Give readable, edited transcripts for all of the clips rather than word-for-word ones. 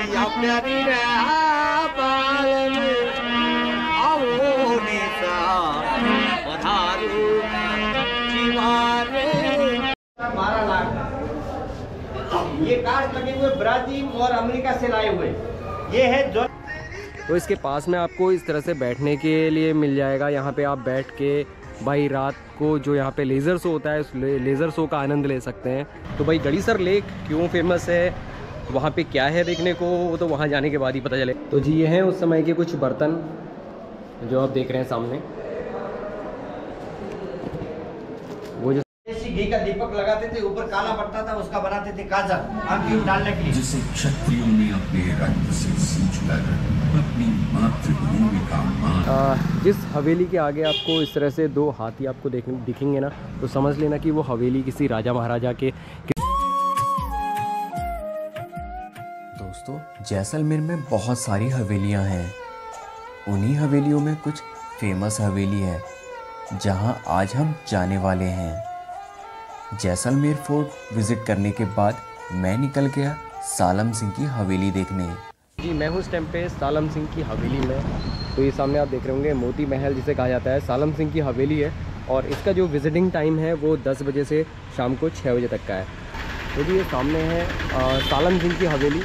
ये कार्ड लगे हुए ब्राजील और अमेरिका से लाए हुए। ये है जो तो इसके पास में आपको इस तरह से बैठने के लिए मिल जाएगा। यहाँ पे आप बैठ के भाई रात को जो यहाँ पे लेज़र शो होता है उस लेज़र शो का आनंद ले सकते हैं। तो भाई गड़ीसर लेक क्यों फेमस है, वहाँ पे क्या है देखने को, वो तो वहाँ जाने के बाद ही पता चले। तो जी ये हैं उस समय के कुछ बर्तन जो आप देख रहे हैं सामने। वो जो घी का दीपक लगाते थे, ऊपर काला पड़ता था, उसका बनाते थे काजल आंखों डालने के लिए। जिसे क्षत्रियों ने अपने रक्त से सींचकर अपनी मातृभूमि का मान। जिस हवेली के आगे आपको इस तरह से दो हाथी आपको दिखेंगे ना, तो समझ लेना कि वो हवेली किसी राजा महाराजा के। दोस्तों जैसलमेर में बहुत सारी हवेलियां हैं। उन्हीं हवेलियों में कुछ फेमस हवेली है जहां आज हम जाने वाले हैं। जैसलमेर फोर्ट विजिट करने के बाद मैं निकल गया सालम सिंह की हवेली देखने। जी मैं हूँ इस टाइम पे सालम सिंह की हवेली में। तो ये सामने आप देख रहे होंगे मोती महल जिसे कहा जाता है, सालम सिंह की हवेली है। और इसका जो विजिटिंग टाइम है वो 10 बजे से शाम को 6 बजे तक का है। तो जी ये सामने है सालम सिंह की हवेली।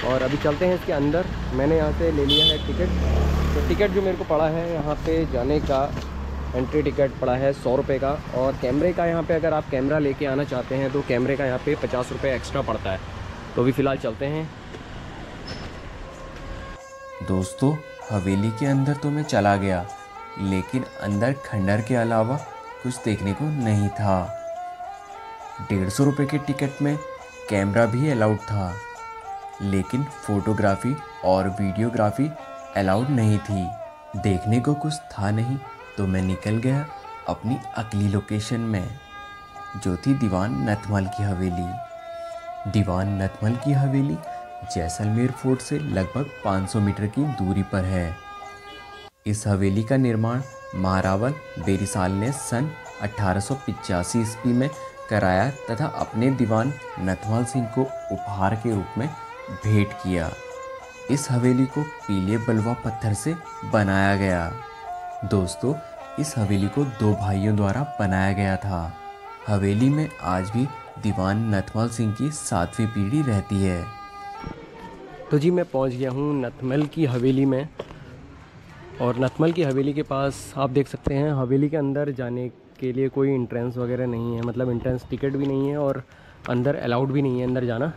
और अभी चलते हैं इसके अंदर। मैंने यहाँ से ले लिया है टिकट। तो टिकट जो मेरे को पड़ा है यहाँ पे जाने का, एंट्री टिकट पड़ा है 100 रुपये का। और कैमरे का यहाँ पे अगर आप कैमरा लेके आना चाहते हैं तो कैमरे का यहाँ पे 50 रुपये एक्स्ट्रा पड़ता है। तो अभी फ़िलहाल चलते हैं। दोस्तों हवेली के अंदर तो मैं चला गया, लेकिन अंदर खंडर के अलावा कुछ देखने को नहीं था। 150 रुपये के टिकट में कैमरा भी अलाउड था, लेकिन फ़ोटोग्राफी और वीडियोग्राफी अलाउड नहीं थी। देखने को कुछ था नहीं, तो मैं निकल गया अपनी अगली लोकेशन में, जो थी दीवान नथमल की हवेली। दीवान नथमल की हवेली जैसलमेर फोर्ट से लगभग 500 मीटर की दूरी पर है। इस हवेली का निर्माण महारावल बेरिसाल ने सन 1885 ईस्वी में कराया तथा अपने दीवान नथमल सिंह को उपहार के रूप में भेंट किया। इस हवेली को पीले बलुआ पत्थर से बनाया गया। दोस्तों इस हवेली को 2 भाइयों द्वारा बनाया गया था। हवेली में आज भी दीवान नथमल सिंह की 7वीं पीढ़ी रहती है। तो जी मैं पहुंच गया हूं नथमल की हवेली में। और नथमल की हवेली के पास आप देख सकते हैं हवेली के अंदर जाने के लिए कोई एंट्रेंस वगैरह नहीं है, मतलब एंट्रेंस टिकट भी नहीं है और अंदर अलाउड भी नहीं है अंदर जाना।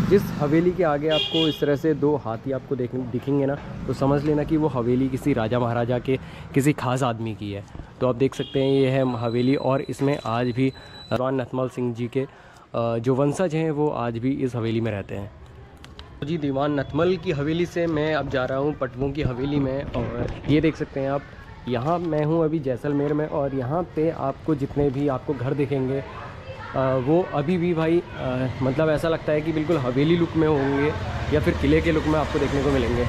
जिस हवेली के आगे आपको इस तरह से 2 हाथी आपको दिखेंगे ना, तो समझ लेना कि वो हवेली किसी राजा महाराजा के किसी ख़ास आदमी की है। तो आप देख सकते हैं ये है हवेली। और इसमें आज भी दीवान नथमल सिंह जी के जो वंशज हैं वो आज भी इस हवेली में रहते हैं। तो जी दीवान नथमल की हवेली से मैं अब जा रहा हूँ पटवों की हवेली में। और ये देख सकते हैं आप, यहाँ मैं हूँ अभी जैसलमेर में। और यहाँ पे आपको जितने भी आपको घर दिखेंगे वो अभी भी भाई मतलब ऐसा लगता है कि बिल्कुल हवेली लुक में होंगे या फिर किले के लुक में आपको देखने को मिलेंगे।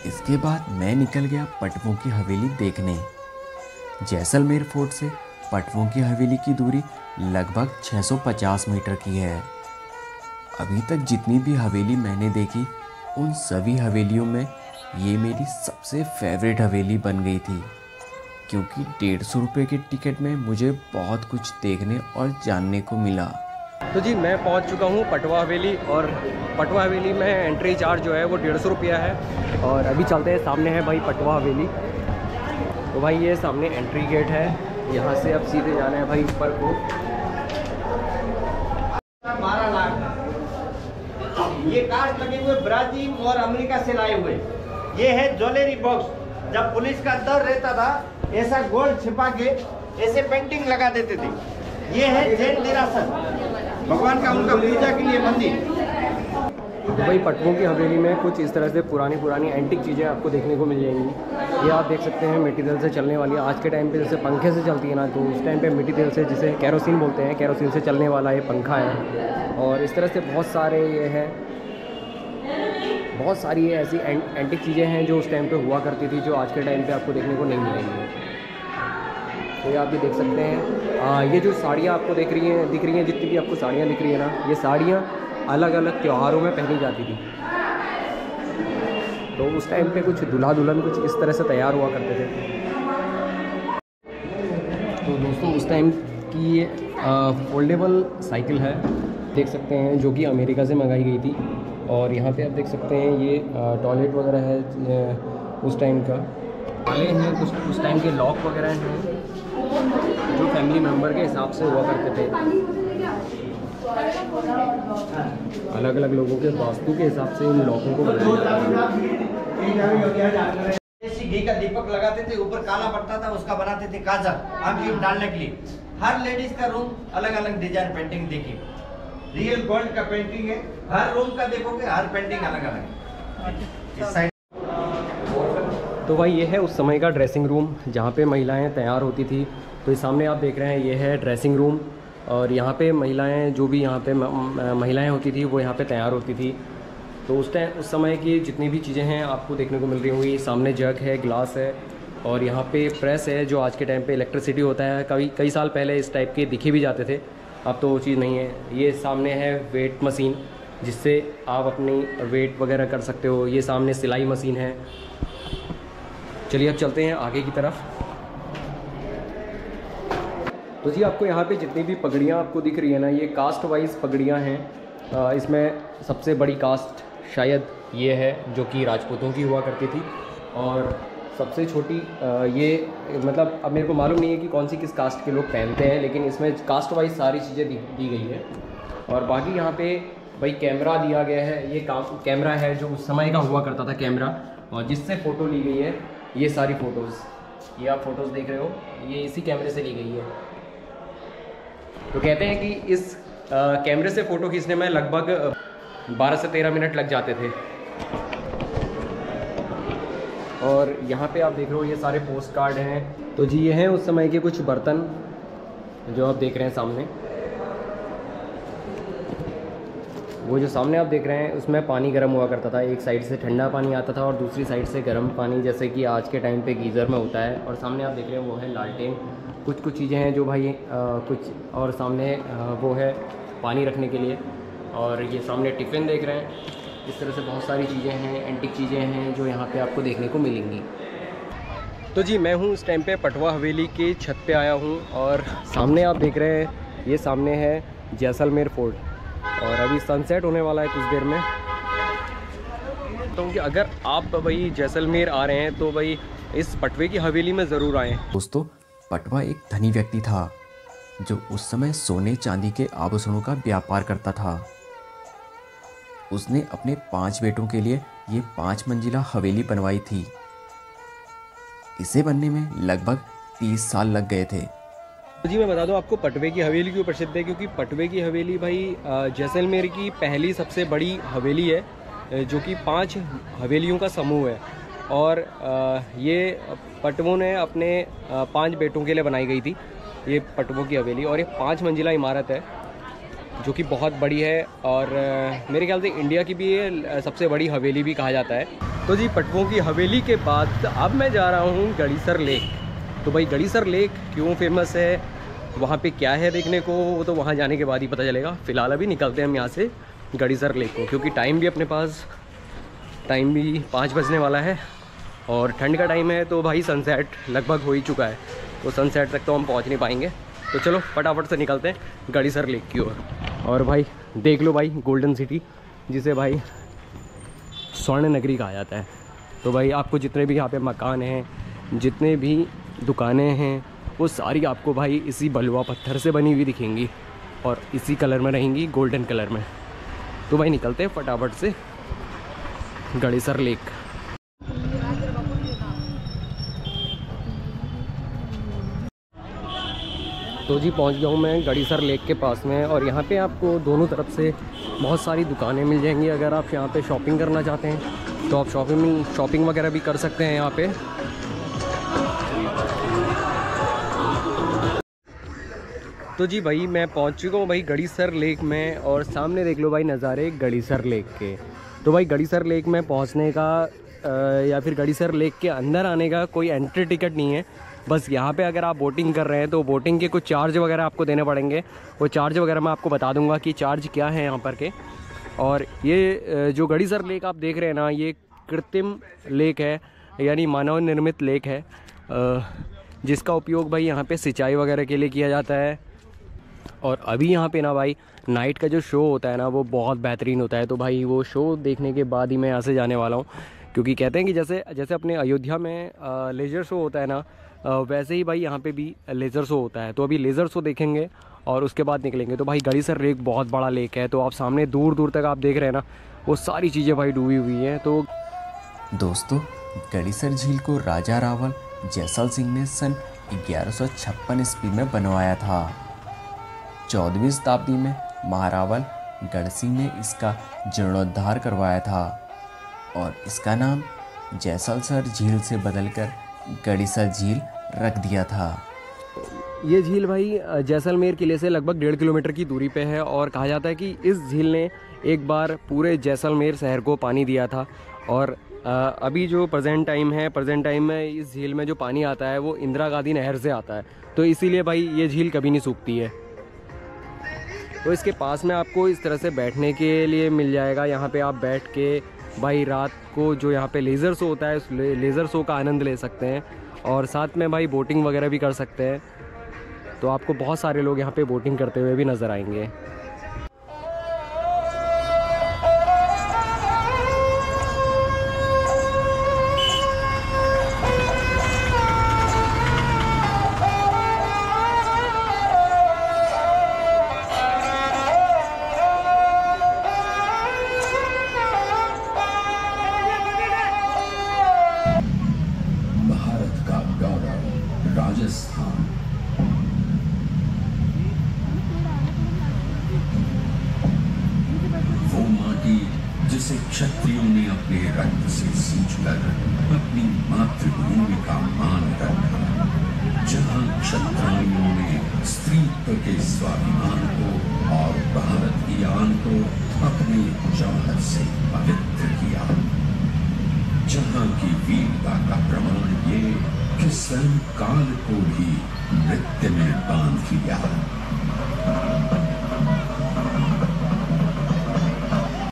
इसके बाद मैं निकल गया पटवों की हवेली देखने। जैसलमेर फोर्ट से पटवों की हवेली की दूरी लगभग 650 मीटर की है। अभी तक जितनी भी हवेली मैंने देखी, उन सभी हवेलियों में ये मेरी सबसे फेवरेट हवेली बन गई थी, क्योंकि 150 रुपये के टिकट में मुझे बहुत कुछ देखने और जानने को मिला। तो जी मैं पहुंच चुका हूं पटवा हवेली। और पटवा हवेली में एंट्री चार्ज जो है वो 150 रुपया है। और अभी चलते हैं, सामने है भाई पटवा हवेली। तो भाई ये सामने एंट्री गेट है, यहाँ से अब सीधे जाना है भाई ऊपर को। 12 लाख ये कार्ड लगे हुए ब्राजील और अमेरिका से लाए हुए। ये है ज्वेलरी बॉक्स। जब पुलिस का डर रहता था, ऐसा गोल्ड छिपा के ऐसे पेंटिंग लगा देते थे। ये है जैन देरासर, भगवान का उनका पूजा के लिए मंदिर। भाई पटवों की हवेली में कुछ इस तरह से पुरानी एंटिक चीज़ें आपको देखने को मिल जाएंगी। ये आप देख सकते हैं मिट्टी तेल से चलने वाली। आज के टाइम पे जैसे पंखे से चलती है ना, तो उस टाइम पे मिट्टी तेल से, जिसे केरोसिन बोलते हैं, केरोसिन से चलने वाला ये पंखा है। और इस तरह से बहुत सारे ये हैं, बहुत सारी ऐसी एंटिक चीज़ें हैं जो उस टाइम पे हुआ करती थी, जो आज के टाइम पे आपको देखने को नहीं मिलेंगी। तो ये आप भी देख सकते हैं। ये जो साड़ियाँ आपको दिख रही हैं, जितनी भी आपको साड़ियाँ दिख रही है ना, ये साड़ियाँ अलग अलग त्योहारों में पहनी जाती थी। तो उस टाइम पे कुछ दूल्हा दुल्हन कुछ इस तरह से तैयार हुआ करते थे। तो दोस्तों उस टाइम की ये फोल्डेबल साइकिल है, देख सकते हैं, जो कि अमेरिका से मंगाई गई थी। और यहाँ पे आप देख सकते हैं ये टॉयलेट वगैरह है उस टाइम का, वाले हैं कुछ उस टाइम के लॉक वगैरह हैं जो फैमिली मेम्बर के हिसाब से हुआ करते थे, अलग अलग लोगों के वास्तु के हिसाब से इन लॉकों को बनाया जाता है। घी का दीपक लगाते थे, ऊपर काला पड़ता था, उसका बनाते थे काजल आंखी में डालने के लिए। हर लेडीज का रूम अलग अलग डिजाइन पेंटिंग देखिए, रियल गोल्ड का पेंटिंग है, हर रूम का देखोगे हर पेंटिंग अलग अलग है। तो भाई ये है उस समय का ड्रेसिंग रूम जहाँ पे महिलाएं तैयार होती थी। तो इस सामने आप देख रहे हैं ये है ड्रेसिंग रूम, और यहाँ पे महिलाएं जो भी यहाँ पे महिलाएं होती थी वो यहाँ पे तैयार होती थी। तो उस समय की जितनी भी चीज़ें हैं आपको देखने को मिल रही होंगी। सामने जग है, ग्लास है, और यहाँ पे प्रेस है जो आज के टाइम पे इलेक्ट्रिसिटी होता है। कई साल पहले इस टाइप के दिखे भी जाते थे, अब तो वो चीज़ नहीं है। ये सामने है वेट मशीन जिससे आप अपनी वेट वगैरह कर सकते हो। ये सामने सिलाई मशीन है। चलिए अब चलते हैं आगे की तरफ। तो जी आपको यहाँ पे जितनी भी पगड़ियाँ आपको दिख रही है ना, ये कास्ट वाइज पगड़ियाँ हैं। इसमें सबसे बड़ी कास्ट शायद ये है जो कि राजपूतों की हुआ करती थी, और सबसे छोटी ये मतलब अब मेरे को मालूम नहीं है कि कौन सी किस कास्ट के लोग पहनते हैं, लेकिन इसमें कास्ट वाइज सारी चीज़ें दी गई है। और बाकी यहाँ पे भाई कैमरा दिया गया है, ये कैमरा है जो उस समय का हुआ करता था कैमरा, और जिससे फ़ोटो ली गई है। ये सारी फ़ोटोज़, ये आप फ़ोटोज़ देख रहे हो, ये इसी कैमरे से ली गई है। तो कहते हैं कि इस कैमरे से फ़ोटो खींचने में लगभग 12 से 13 मिनट लग जाते थे। और यहाँ पे आप देख रहे हो ये सारे पोस्ट कार्ड हैं। तो जी ये हैं उस समय के कुछ बर्तन जो आप देख रहे हैं सामने। वो जो सामने आप देख रहे हैं उसमें पानी गर्म हुआ करता था, एक साइड से ठंडा पानी आता था और दूसरी साइड से गर्म पानी, जैसे कि आज के टाइम पे गीज़र में होता है। और सामने आप देख रहे हैं वो है लालटेन। कुछ चीज़ें हैं जो भाई कुछ, और सामने वो है पानी रखने के लिए। और ये सामने टिफ़िन देख रहे हैं। इस तरह से बहुत सारी चीज़ें हैं, एंटीक चीज़ें हैं जो यहाँ पे आपको देखने को मिलेंगी। तो जी मैं हूँ इस टाइम पे पटवा हवेली के छत पे आया हूँ, और सामने आप देख रहे हैं ये सामने है जैसलमेर फोर्ट, और अभी सनसेट होने वाला है कुछ देर में। तो कि अगर आप भाई जैसलमेर आ रहे हैं तो भाई इस पटवे की हवेली में ज़रूर आएँ। दोस्तों पटवा एक धनी व्यक्ति था जो उस समय सोने चांदी के आभूषणों का व्यापार करता था। उसने अपने 5 बेटों के लिए ये 5 मंजिला हवेली बनवाई थी। इसे बनने में लगभग 30 साल लग गए थे। तो जी मैं बता दूं आपको पटवे की हवेली क्यों प्रसिद्ध है, क्योंकि पटवे की हवेली भाई जैसलमेर की पहली सबसे बड़ी हवेली है, जो कि 5 हवेलियों का समूह है। और ये पटवों ने अपने 5 बेटों के लिए बनाई गई थी ये पटवों की हवेली, और ये 5 मंजिला इमारत है जो कि बहुत बड़ी है, और मेरे ख्याल से इंडिया की भी ये सबसे बड़ी हवेली भी कहा जाता है। तो जी पटवों की हवेली के बाद अब मैं जा रहा हूँ गड़ीसर लेक। तो भाई गड़ीसर लेक क्यों फेमस है, वहाँ पे क्या है देखने को, वो तो वहाँ जाने के बाद ही पता चलेगा। फ़िलहाल अभी निकलते हैं हम यहाँ से गड़ीसर लेक को, क्योंकि टाइम भी अपने पास, टाइम भी 5 बजने वाला है और ठंड का टाइम है। तो भाई सनसेट लगभग हो ही चुका है, तो सनसेट तक तो हम पहुँच नहीं पाएंगे। तो चलो फटाफट से निकलते हैं गड़ीसर लेक की ओर। और भाई देख लो भाई गोल्डन सिटी, जिसे भाई स्वर्ण नगरी कहा जाता है। तो भाई आपको जितने भी यहाँ पे मकान हैं, जितने भी दुकानें हैं, वो सारी आपको भाई इसी बलुआ पत्थर से बनी हुई दिखेंगी और इसी कलर में रहेंगी, गोल्डन कलर में। तो भाई निकलते हैं फटाफट से गड़ीसर लेक। तो जी पहुंच गया हूँ मैं गड़ीसर लेक के पास में, और यहाँ पे आपको दोनों तरफ से बहुत सारी दुकानें मिल जाएंगी। अगर आप यहाँ पे शॉपिंग करना चाहते हैं तो आप शॉपिंग वगैरह भी कर सकते हैं यहाँ पे। तो जी भाई मैं पहुँच चुका हूँ भाई गड़ीसर लेक में, और सामने देख लो भाई नज़ारे गड़ीसर लेक के। तो भाई गड़ीसर लेक में पहुँचने का या फिर गड़ीसर लेक के अंदर आने का कोई एंट्री टिकट नहीं है। बस यहाँ पे अगर आप बोटिंग कर रहे हैं तो बोटिंग के कुछ चार्ज वगैरह आपको देने पड़ेंगे। वो चार्ज वगैरह मैं आपको बता दूंगा कि चार्ज क्या है यहाँ पर के। और ये जो गड़ीसर लेक आप देख रहे हैं ना, ये कृत्रिम लेक है, यानी मानव निर्मित लेक है, जिसका उपयोग भाई यहाँ पे सिंचाई वगैरह के लिए किया जाता है। और अभी यहाँ पे ना भाई नाइट का जो शो होता है ना, वो बहुत बेहतरीन होता है। तो भाई वो शो देखने के बाद ही मैं यहाँ से जाने वाला हूँ, क्योंकि कहते हैं कि जैसे अपने अयोध्या में लेज़र शो होता है ना, वैसे ही भाई यहाँ पे भी लेज़र शो होता है। तो अभी लेज़र शो देखेंगे और उसके बाद निकलेंगे। तो भाई गड़ीसर लेक बहुत बड़ा लेक है, तो आप सामने दूर दूर तक आप देख रहे हैं ना, वो सारी चीज़ें भाई डूबी हुई हैं। तो दोस्तों, गड़ीसर झील को राजा रावल जैसल सिंह ने सन 1156 ईस्वी में बनवाया था। 14वीं शताब्दी में महारावल गढ़ सिंह ने इसका जीर्णोद्धार करवाया था और इसका नाम जैसलसर झील से बदलकर गड़ीसर झील रख दिया था। ये झील भाई जैसलमेर किले से लगभग 1.5 किलोमीटर की दूरी पे है और कहा जाता है कि इस झील ने एक बार पूरे जैसलमेर शहर को पानी दिया था। और अभी जो प्रेजेंट टाइम में इस झील में जो पानी आता है वो इंदिरा गांधी नहर से आता है, तो इसीलिए भाई ये झील कभी नहीं सूखती है। तो इसके पास में आपको इस तरह से बैठने के लिए मिल जाएगा। यहाँ पे आप बैठ के भाई रात को जो यहाँ पे लेज़र शो होता है, उस लेज़र शो का आनंद ले सकते हैं और साथ में भाई बोटिंग वगैरह भी कर सकते हैं। तो आपको बहुत सारे लोग यहाँ पे बोटिंग करते हुए भी नज़र आएंगे। राजस्थान, वो माटी जिसे क्षत्रियों ने अपने रक्त से सींचकर अपनी मातृभूमि का मान रखा, जहां क्षत्रियों ने स्त्रीत्व के स्वाभिमान को और भारत की आन को अपने जौहर से पवित्र किया, जहां की वीरता का प्रमाण ये कि स्वयं काल को भी नृत्य में बांध लिया।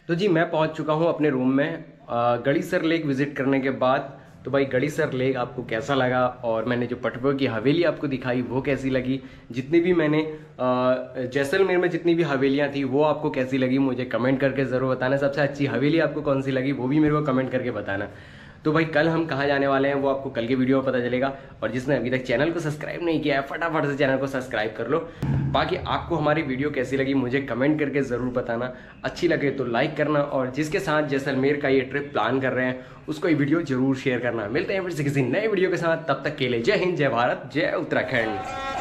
तो जी मैं पहुंच चुका हूं अपने रूम में गड़ीसर लेक विजिट करने के बाद। तो भाई गड़ीसर लेक आपको कैसा लगा और मैंने जो पटवा की हवेली आपको दिखाई वो कैसी लगी, जितनी भी मैंने जैसलमेर में जितनी भी हवेलियां थी वो आपको कैसी लगी, मुझे कमेंट करके ज़रूर बताना। सबसे अच्छी हवेली आपको कौन सी लगी वो भी मेरे को कमेंट करके बताना। तो भाई कल हम कहाँ जाने वाले हैं वो आपको कल के वीडियो में पता चलेगा। और जिसने अभी तक चैनल को सब्सक्राइब नहीं किया है फटाफट से चैनल को सब्सक्राइब कर लो। बाकी आपको हमारी वीडियो कैसी लगी मुझे कमेंट करके ज़रूर बताना। अच्छी लगे तो लाइक करना और जिसके साथ जैसलमेर का ये ट्रिप प्लान कर रहे हैं उसको ये वीडियो जरूर शेयर करना। मिलते हैं फिर से किसी नए वीडियो के साथ, तब तक के लिए जय हिंद, जय भारत, जय उत्तराखंड।